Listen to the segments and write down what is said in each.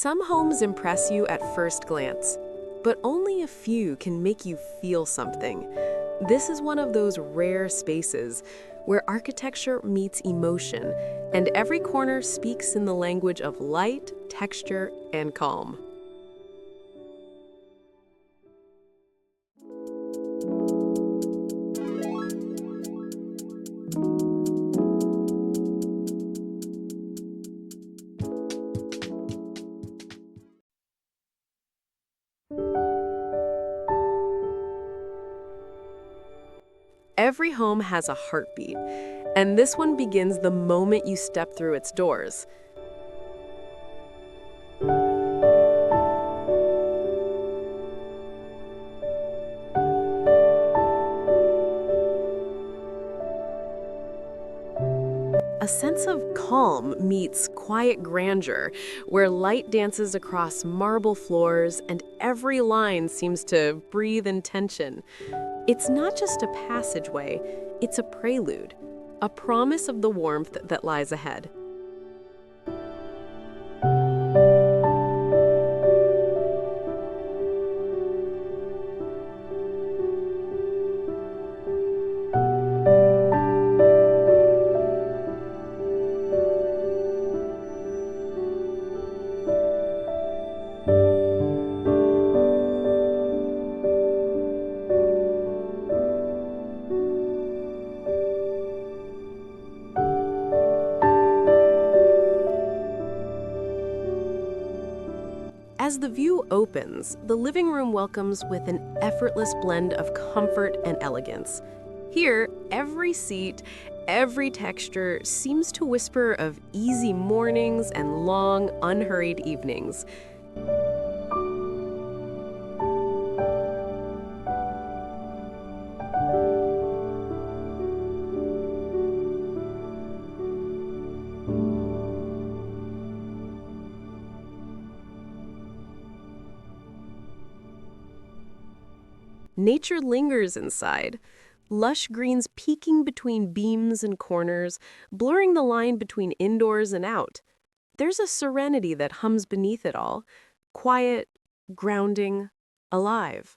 Some homes impress you at first glance, but only a few can make you feel something. This is one of those rare spaces where architecture meets emotion, and every corner speaks in the language of light, texture, and calm. Every home has a heartbeat, and this one begins the moment you step through its doors. A sense of calm meets quiet grandeur, where light dances across marble floors and every line seems to breathe in tension. It's not just a passageway, it's a prelude, a promise of the warmth that lies ahead. As the view opens, the living room welcomes with an effortless blend of comfort and elegance. Here, every seat, every texture seems to whisper of easy mornings and long, unhurried evenings. Nature lingers inside, lush greens peeking between beams and corners, blurring the line between indoors and out. There's a serenity that hums beneath it all, quiet, grounding, alive.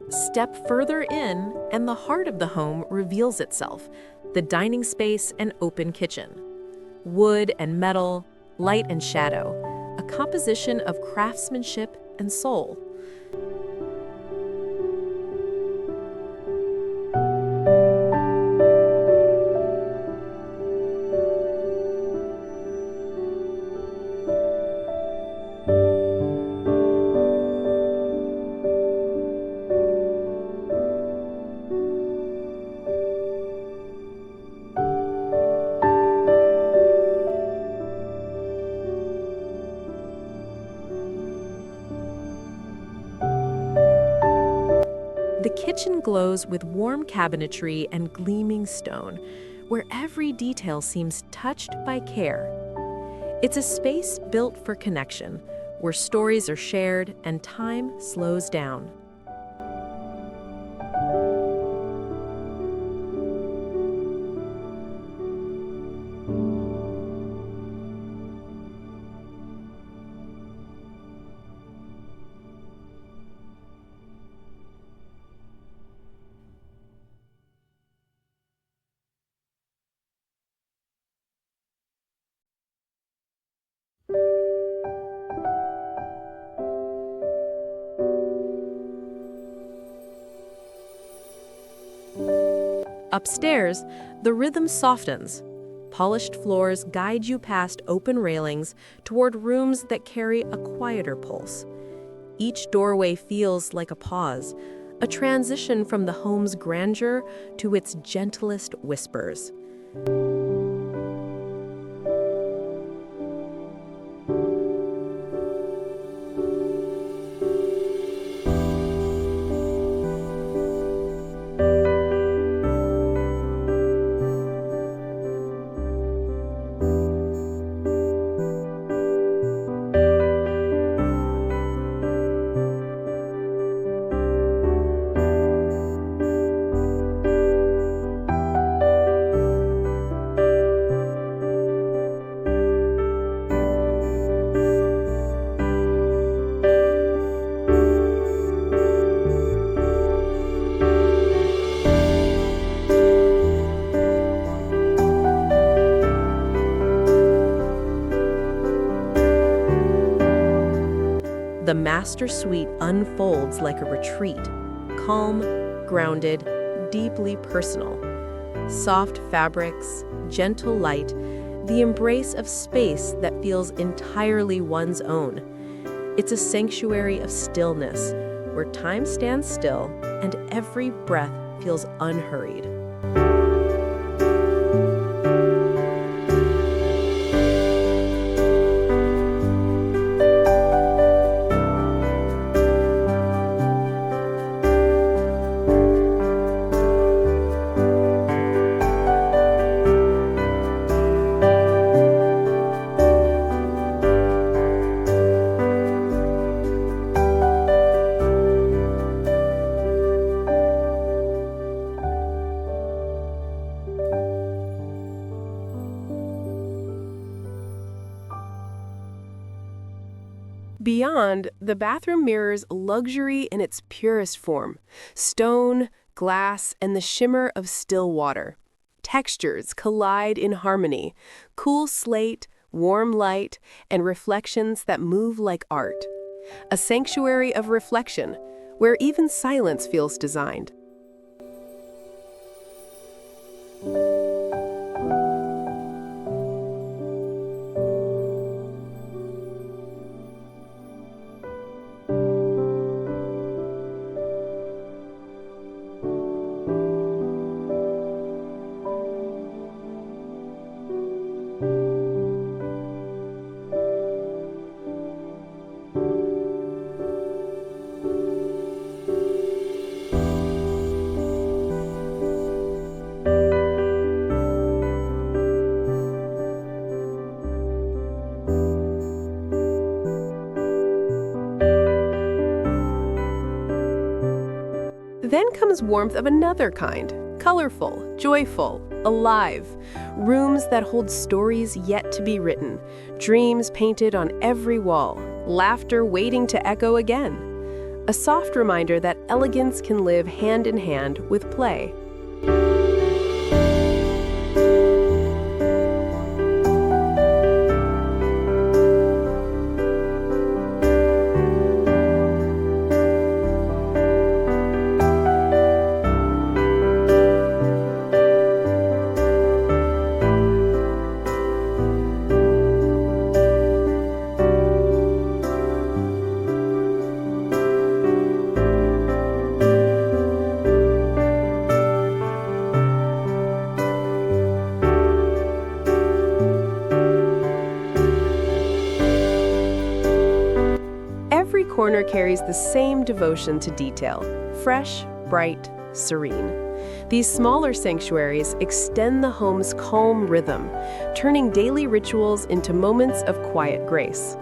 Step further in, and the heart of the home reveals itself, the dining space and open kitchen. Wood and metal, light and shadow, a composition of craftsmanship and soul. The kitchen glows with warm cabinetry and gleaming stone, where every detail seems touched by care. It's a space built for connection, where stories are shared and time slows down. Upstairs, the rhythm softens. Polished floors guide you past open railings toward rooms that carry a quieter pulse. Each doorway feels like a pause, a transition from the home's grandeur to its gentlest whispers. the master suite unfolds like a retreat, calm, grounded, deeply personal. Soft fabrics, gentle light, the embrace of space that feels entirely one's own. It's a sanctuary of stillness, where time stands still and every breath feels unhurried. Beyond, the bathroom mirrors luxury in its purest form: stone, glass, and the shimmer of still water. Textures collide in harmony: cool slate, warm light, and reflections that move like art. A sanctuary of reflection, where even silence feels designed. Then comes warmth of another kind: colorful, joyful, alive. Rooms that hold stories yet to be written, dreams painted on every wall, laughter waiting to echo again. A soft reminder that elegance can live hand in hand with play. Every corner carries the same devotion to detail: fresh, bright, serene. These smaller sanctuaries extend the home's calm rhythm, turning daily rituals into moments of quiet grace.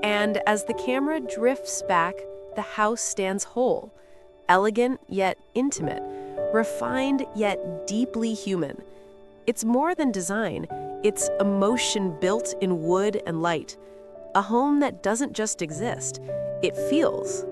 And as the camera drifts back, the house stands whole, elegant yet intimate, refined yet deeply human. It's more than design, it's emotion built in wood and light. A home that doesn't just exist, it feels.